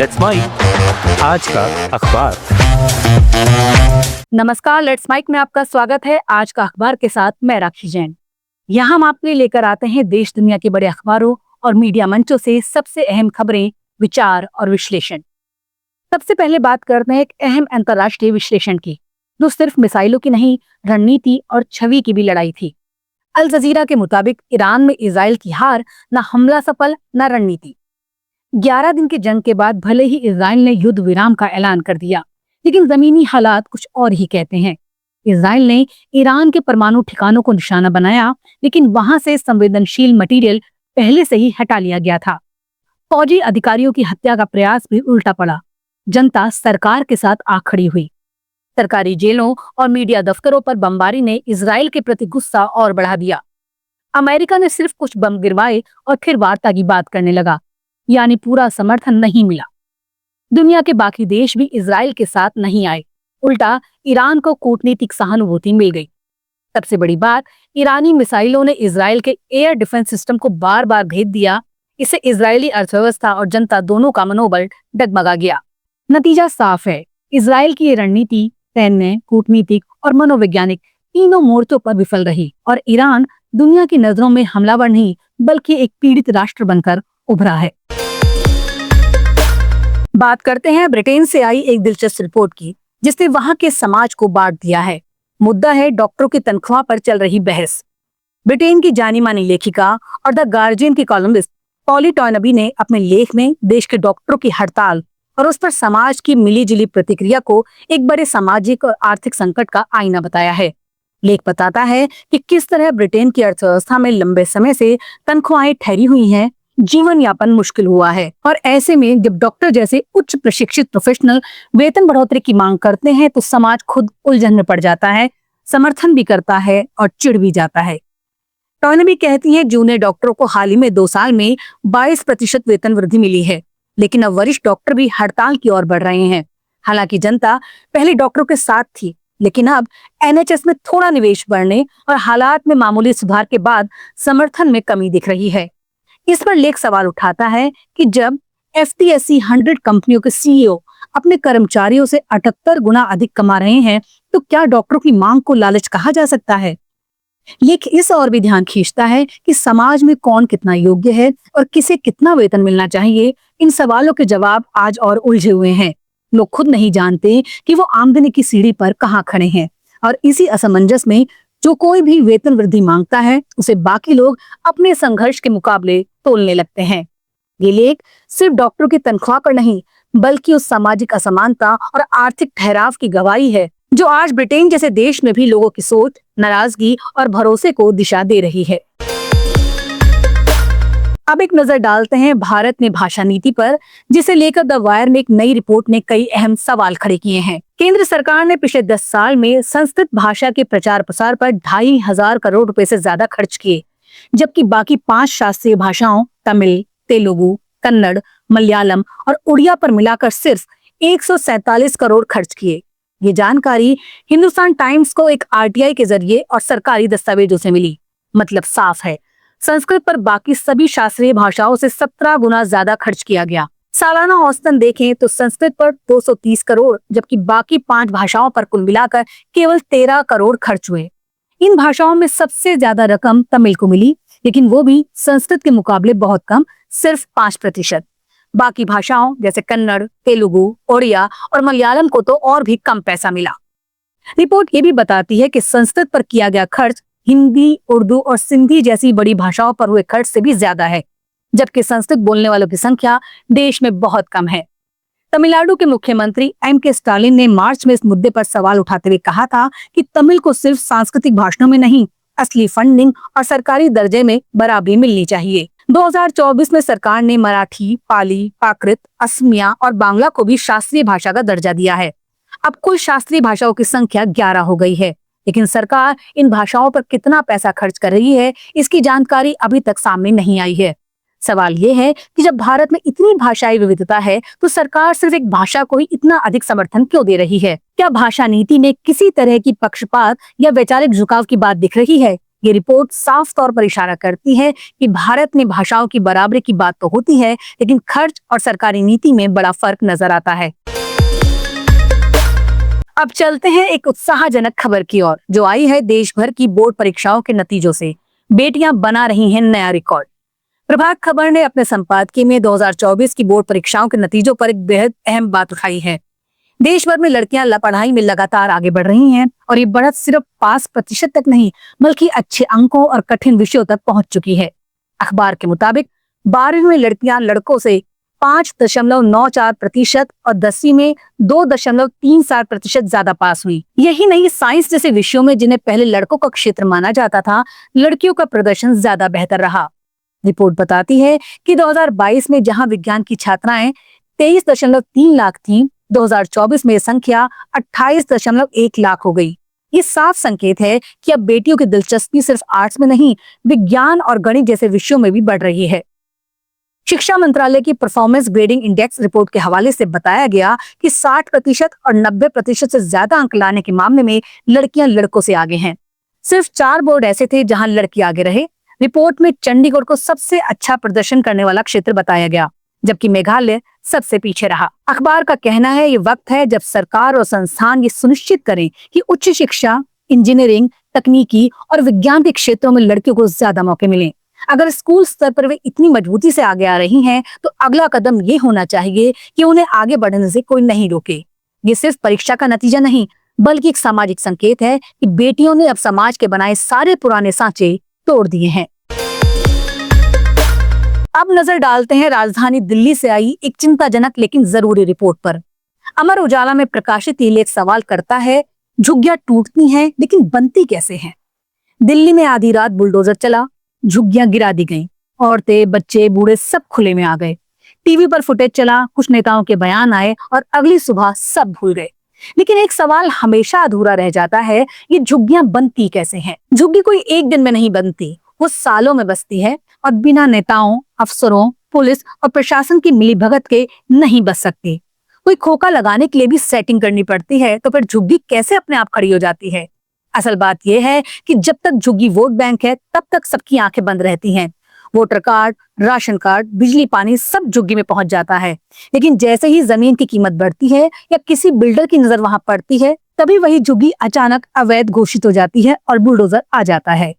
Let's mic आज का अखबार। नमस्कार, लेट्स माइक में आपका स्वागत है। आज का अखबार के साथ मैं राखी जैन। यहाँ हम आपके लिए लेकर आते हैं देश दुनिया के बड़े अखबारों और मीडिया मंचों से सबसे अहम खबरें, विचार और विश्लेषण। सबसे पहले बात करते हैं एक अहम अंतर्राष्ट्रीय विश्लेषण की, जो सिर्फ मिसाइलों की नहीं, रणनीति और छवि की भी लड़ाई थी। अल जजीरा के मुताबिक ईरान में इजराइल की हार, न हमला सफल न रणनीति। 11 दिन की जंग के बाद भले ही इजराइल ने युद्ध विराम का ऐलान कर दिया, लेकिन जमीनी हालात कुछ और ही कहते हैं। इजराइल ने ईरान के परमाणु ठिकानों को निशाना बनाया, लेकिन वहां से संवेदनशील मटेरियल पहले से ही हटा लिया गया था। फौजी अधिकारियों की हत्या का प्रयास भी उल्टा पड़ा। जनता सरकार के साथ आ खड़ी हुई। सरकारी जेलों और मीडिया दफ्तरों पर बमबारी ने इजराइल के प्रति गुस्सा और बढ़ा दिया। अमेरिका ने सिर्फ कुछ बम गिरवाए और फिर वार्ता की बात करने लगा, यानी पूरा समर्थन नहीं मिला। दुनिया के बाकी देश भी इजराइल के साथ नहीं आए, उल्टा ईरान को कूटनीतिक सहानुभूति मिल गई। सबसे बड़ी बात, ईरानी मिसाइलों ने इजराइल के एयर डिफेंस सिस्टम को बार बार भेद दिया। इससे इजरायली अर्थव्यवस्था और जनता दोनों का मनोबल डगमगा गया। नतीजा साफ है, इजराइल की ये रणनीति सैन्य, कूटनीतिक और मनोवैज्ञानिक तीनों मोर्चों पर विफल रही और ईरान दुनिया की नजरों में हमलावर नहीं बल्कि एक पीड़ित राष्ट्र बनकर उभरा है। बात करते हैं ब्रिटेन से आई एक दिलचस्प रिपोर्ट की, जिसने वहां के समाज को बांट दिया है। मुद्दा है डॉक्टरों की तनख्वाह पर चल रही बहस। ब्रिटेन की जानी मानी लेखिका और द गार्जियन की कॉलमिस्ट पॉली टॉयनबी ने अपने लेख में देश के डॉक्टरों की हड़ताल और उस पर समाज की मिलीजुली प्रतिक्रिया को एक बड़े सामाजिक और आर्थिक संकट का आईना बताया है। लेख बताता है कि किस तरह ब्रिटेन की अर्थव्यवस्था में लंबे समय से तनख्वाहें ठहरी हुई हैं, जीवन यापन मुश्किल हुआ है, और ऐसे में जब डॉक्टर जैसे उच्च प्रशिक्षित प्रोफेशनल वेतन बढ़ोतरी की मांग करते हैं तो समाज खुद उलझन में पड़ जाता है, समर्थन भी करता है और चिढ़ भी जाता है। टॉयनबी कहती है, जूनियर डॉक्टरों को हाल ही में 2 साल में 22% वेतन वृद्धि मिली है, लेकिन अब वरिष्ठ डॉक्टर भी हड़ताल की ओर बढ़ रहे हैं। हालांकि जनता पहले डॉक्टरों के साथ थी, लेकिन अब एनएचएस में थोड़ा निवेश बढ़ने और हालात में मामूली सुधार के बाद समर्थन में कमी दिख रही है। इस पर लेख सवाल उठाता है कि जब एफटीएससी 100 कंपनियों के सीईओ अपने कर्मचारियों से 78 गुना अधिक कमा रहे हैं, तो क्या डॉक्टरों की मांग को लालच कहा जा सकता है? लेख इस और भी ध्यान खींचता है कि समाज में कौन कितना योग्य है और किसे कितना वेतन मिलना चाहिए। इन सवालों के जवाब आज और उलझे हुए हैं। लोग खुद नहीं जानते कि वो आमदनी की सीढ़ी पर कहाँ खड़े हैं, और इसी असमंजस में जो कोई भी वेतन वृद्धि मांगता है उसे बाकी लोग अपने संघर्ष के मुकाबले तोलने लगते हैं। ये लेख सिर्फ डॉक्टरों की तनख्वाह पर नहीं बल्कि उस सामाजिक असमानता और आर्थिक ठहराव की गवाही है जो आज ब्रिटेन जैसे देश में भी लोगों की सोच, नाराजगी और भरोसे को दिशा दे रही है। अब एक नजर डालते हैं भारत में भाषा नीति पर, जिसे लेकर द वायर में एक नई रिपोर्ट ने कई अहम सवाल खड़े किए हैं। केंद्र सरकार ने पिछले 10 साल में संस्कृत भाषा के प्रचार प्रसार पर 2,500 करोड़ रुपए से ज्यादा खर्च किए, जबकि बाकी 5 शास्त्रीय भाषाओं तमिल, तेलुगु, कन्नड़, मलयालम और उड़िया पर मिलाकर सिर्फ 147 करोड़ खर्च किए। ये जानकारी हिंदुस्तान टाइम्स को एक आरटीआई के जरिए और सरकारी दस्तावेजों से मिली। मतलब साफ है, संस्कृत पर बाकी सभी शास्त्रीय भाषाओं से 17 गुना ज्यादा खर्च किया गया। सालाना औसतन देखें तो संस्कृत पर 230 करोड़ जबकि बाकी 5 भाषाओं पर कुल मिलाकर केवल 13 करोड़ खर्च हुए। इन भाषाओं में सबसे ज्यादा रकम तमिल को मिली, लेकिन वो भी संस्कृत के मुकाबले बहुत कम, सिर्फ 5%। बाकी भाषाओं जैसे कन्नड़, तेलुगु, ओडिया और मलयालम को तो और भी कम पैसा मिला। रिपोर्ट ये भी बताती है कि संस्कृत पर किया गया खर्च हिंदी, उर्दू और सिंधी जैसी बड़ी भाषाओं पर हुए खर्च से भी ज्यादा है, जबकि संस्कृत बोलने वालों की संख्या देश में बहुत कम है। तमिलनाडु के मुख्यमंत्री एम.के. स्टालिन ने मार्च में इस मुद्दे पर सवाल उठाते हुए कहा था कि तमिल को सिर्फ सांस्कृतिक भाषणों में नहीं, असली फंडिंग और सरकारी दर्जे में बराबरी मिलनी चाहिए। 2024 में सरकार ने मराठी, पाली, प्राकृत, असमिया और बांग्ला को भी शास्त्रीय भाषा का दर्जा दिया है। अब कुल शास्त्रीय भाषाओं की संख्या 11 हो गई है, लेकिन सरकार इन भाषाओं पर कितना पैसा खर्च कर रही है, इसकी जानकारी अभी तक सामने नहीं आई है। सवाल ये है कि जब भारत में इतनी भाषाई विविधता है तो सरकार सिर्फ एक भाषा को ही इतना अधिक समर्थन क्यों दे रही है? क्या भाषा नीति में किसी तरह की पक्षपात या वैचारिक झुकाव की बात दिख रही है, ये रिपोर्ट साफ तौर पर इशारा करती है कि भारत में भाषाओं की बराबरी की बात तो होती है, लेकिन खर्च और सरकारी नीति में बड़ा फर्क नजर आता है। अब चलते हैं एक उत्साहजनक खबर की ओर, जो आई है देश भर की बोर्ड परीक्षाओं के नतीजों से। बेटियां बना रही हैं नया रिकॉर्ड। प्रभात खबर ने अपने संपादकीय में 2024 की बोर्ड परीक्षाओं के नतीजों पर एक बेहद अहम बात उठाई है। देश भर में लड़कियां पढ़ाई में लगातार आगे बढ़ रही हैं और ये बढ़त सिर्फ 5% तक नहीं, बल्कि अच्छे अंकों और कठिन विषयों तक पहुंच चुकी है। अखबार के मुताबिक 12वीं में लड़कियां लड़कों से 5.94% और 10वीं में 2.37% ज्यादा पास हुई। यही नहीं, साइंस जैसे विषयों में जिन्हें पहले लड़कों का क्षेत्र माना जाता था, लड़कियों का प्रदर्शन ज्यादा बेहतर रहा। रिपोर्ट बताती है कि 2022 में जहां विज्ञान की छात्राएं 23.3 लाख थीं, 2024 में संख्या 28.1 लाख हो गई। ये साफ संकेत है कि अब बेटियों की दिलचस्पी सिर्फ आर्ट्स में नहीं, विज्ञान और गणित जैसे विषयों में भी बढ़ रही है। शिक्षा मंत्रालय की परफॉर्मेंस ग्रेडिंग इंडेक्स रिपोर्ट के हवाले से बताया गया कि 60% और 90% से ज्यादा अंक लाने के मामले में लड़कियां लड़कों से आगे हैं। सिर्फ 4 बोर्ड ऐसे थे जहां लड़के आगे रहे। रिपोर्ट में चंडीगढ़ को सबसे अच्छा प्रदर्शन करने वाला क्षेत्र बताया गया, जबकि मेघालय सबसे पीछे रहा। अखबार का कहना है ये वक्त है जब सरकार और संस्थान ये सुनिश्चित करें कि उच्च शिक्षा, इंजीनियरिंग, तकनीकी और विज्ञान के क्षेत्रों में लड़कियों को ज्यादा मौके मिलें। अगर स्कूल स्तर पर वे इतनी मजबूती से आगे आ रही हैं, तो अगला कदम ये होना चाहिए कि उन्हें आगे बढ़ने से कोई नहीं रोके। ये सिर्फ परीक्षा का नतीजा नहीं, बल्कि एक सामाजिक संकेत है कि बेटियों ने अब समाज के बनाए सारे पुराने सांचे तोड़ दिए हैं। अब नजर डालते हैं राजधानी दिल्ली से आई एक चिंताजनक लेकिन जरूरी रिपोर्ट पर। अमर उजाला में प्रकाशित ये लेख सवाल करता है, झुग्गियां टूटती हैं लेकिन बनती कैसे हैं? दिल्ली में आधी रात बुलडोजर चला, झुग्गियां गिरा दी गईं। औरतें, बच्चे, बूढ़े सब खुले में आ गए। टीवी पर फुटेज चला, कुछ नेताओं के बयान आए और अगली सुबह सब भूल गए। लेकिन एक सवाल हमेशा अधूरा रह जाता है, ये झुग्गियां बनती कैसे हैं? झुग्गी कोई एक दिन में नहीं बनती, वो सालों में बसती है और बिना नेताओं, अफसरों, पुलिस और प्रशासन की मिलीभगत के नहीं बच सकती। कोई खोखा लगाने के लिए भी सेटिंग करनी पड़ती है, तो फिर झुग्गी कैसे अपने आप खड़ी हो जाती है? असल बात यह है कि जब तक झुग्गी वोट बैंक है, तब तक सबकी आंखें बंद रहती हैं। वोटर कार्ड, राशन कार्ड, बिजली, पानी सब झुग्गी में पहुंच जाता है। लेकिन जैसे ही जमीन की कीमत बढ़ती है या किसी बिल्डर की नजर वहां पड़ती है, तभी वही झुग्गी अचानक अवैध घोषित हो जाती है और बुलडोजर आ जाता है।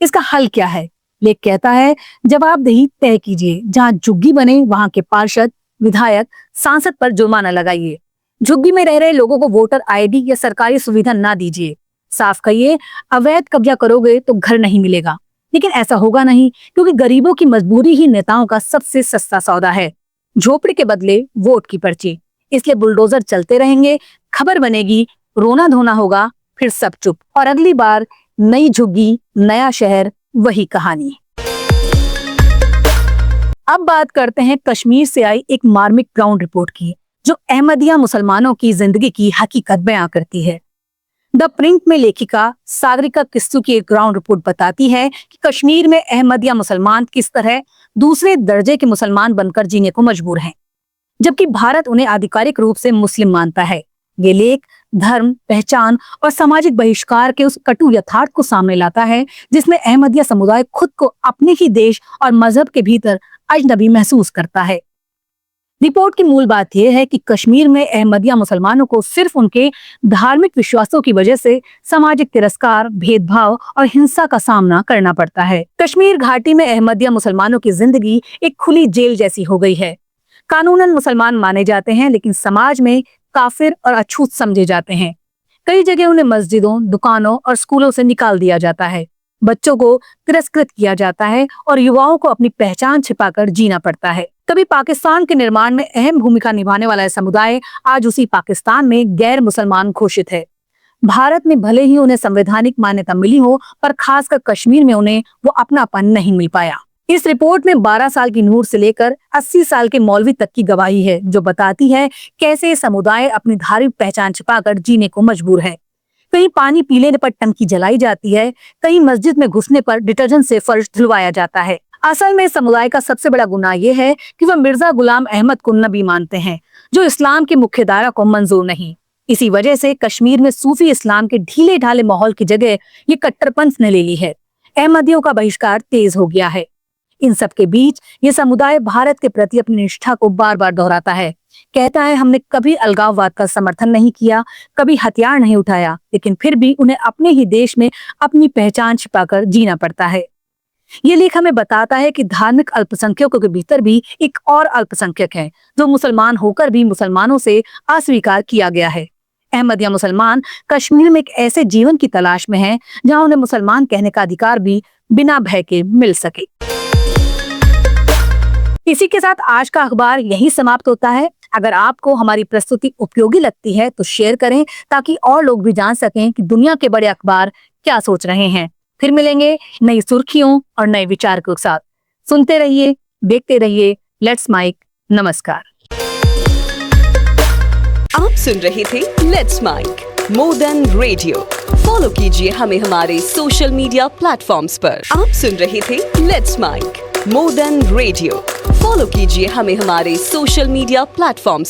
इसका हल क्या है? लेख कहता है, जवाबदेही तय कीजिए। जहां झुग्गी बने वहां के पार्षद, विधायक, सांसद पर जुर्माना लगाइए। झुग्गी में रह रहे लोगों को वोटर आईडी या सरकारी सुविधा ना दीजिए। साफ कहिए, अवैध कब्जा करोगे तो घर नहीं मिलेगा। लेकिन ऐसा होगा नहीं, क्योंकि गरीबों की मजबूरी ही नेताओं का सबसे सस्ता सौदा है। झोपड़ी के बदले वोट की पर्ची। इसलिए बुलडोजर चलते रहेंगे, खबर बनेगी, रोना धोना होगा, फिर सब चुप, और अगली बार नई झुग्गी, नया शहर, वही कहानी। अब बात करते हैं कश्मीर से आई एक मार्मिक ग्राउंड रिपोर्ट की, जो अहमदिया मुसलमानों की जिंदगी की हकीकत बयां करती है। द प्रिंट में लेखिका सागरिका किस्तू की एक ग्राउंड रिपोर्ट बताती है कि कश्मीर में अहमदिया मुसलमान किस तरह दूसरे दर्जे के मुसलमान बनकर जीने को मजबूर हैं, जबकि भारत उन्हें आधिकारिक रूप से मुस्लिम मानता है। ये लेख धर्म, पहचान और सामाजिक बहिष्कार के उस कटु यथार्थ को सामने लाता है, जिसमें अहमदिया समुदाय खुद को अपने ही देश और मजहब के भीतर अजनबी महसूस करता है। रिपोर्ट की मूल बात यह है कि कश्मीर में अहमदिया मुसलमानों को सिर्फ उनके धार्मिक विश्वासों की वजह से सामाजिक तिरस्कार, भेदभाव और हिंसा का सामना करना पड़ता है। कश्मीर घाटी में अहमदिया मुसलमानों की जिंदगी एक खुली जेल जैसी हो गई है। कानूनन मुसलमान माने जाते हैं, लेकिन समाज में काफिर और अछूत समझे जाते हैं। कई जगह उन्हें मस्जिदों, दुकानों और स्कूलों से निकाल दिया जाता है। बच्चों को तिरस्कृत किया जाता है और युवाओं को अपनी पहचान छिपाकर जीना पड़ता है। कभी पाकिस्तान के निर्माण में अहम भूमिका निभाने वाला समुदाय आज उसी पाकिस्तान में गैर मुसलमान घोषित है। भारत में भले ही उन्हें संवैधानिक मान्यता मिली हो, पर खासकर कश्मीर में उन्हें वो अपनापन नहीं मिल पाया। इस रिपोर्ट में 12 साल की नूर से लेकर 80 साल के मौलवी तक की गवाही है, जो बताती है कैसे समुदाय अपनी धार्मिक पहचान छिपाकर जीने को मजबूर है। कहीं पानी पी लेने पर टंकी जलाई जाती है, कहीं मस्जिद में घुसने पर डिटर्जेंट से फर्श धुलवाया जाता है। असल में समुदाय का सबसे बड़ा गुनाह यह है कि वह मिर्जा गुलाम अहमद को नबी मानते हैं, जो इस्लाम की मुख्य धारा को मंजूर नहीं। इसी वजह से कश्मीर में सूफी इस्लाम के ढीले ढाले माहौल की जगह ये कट्टरपंथ ने ले ली है। अहमदियों का बहिष्कार तेज हो गया है। इन सब के बीच ये समुदाय भारत के प्रति अपनी निष्ठा को बार बार दोहराता है। कहता है हमने कभी अलगाववाद का समर्थन नहीं किया, कभी हथियार नहीं उठाया, लेकिन फिर भी उन्हें अपने ही देश में अपनी पहचान छिपाकर जीना पड़ता है। ये लेख हमें बताता है कि धार्मिक अल्पसंख्यकों के भीतर भी एक और अल्पसंख्यक है जो मुसलमान होकर भी मुसलमानों से अस्वीकार किया गया है। अहमदिया मुसलमान कश्मीर में एक ऐसे जीवन की तलाश में हैं जहां उन्हें मुसलमान कहने का अधिकार भी बिना भय के मिल सके। इसी के साथ आज का अखबार यही समाप्त होता है। अगर आपको हमारी प्रस्तुति उपयोगी लगती है तो शेयर करें ताकि और लोग भी जान सकें कि दुनिया के बड़े अखबार क्या सोच रहे हैं। फिर मिलेंगे नई सुर्खियों और नए विचार के साथ। सुनते रहिए, देखते रहिए लेट्स माइक। नमस्कार। आप सुन रहे थे let's mic more than radio. Follow कीजिए हमें हमारे सोशल मीडिया प्लेटफॉर्म्स पर। आप सुन रहे थे let's mic more than radio. Follow कीजिए हमें हमारे सोशल मीडिया प्लेटफॉर्म्स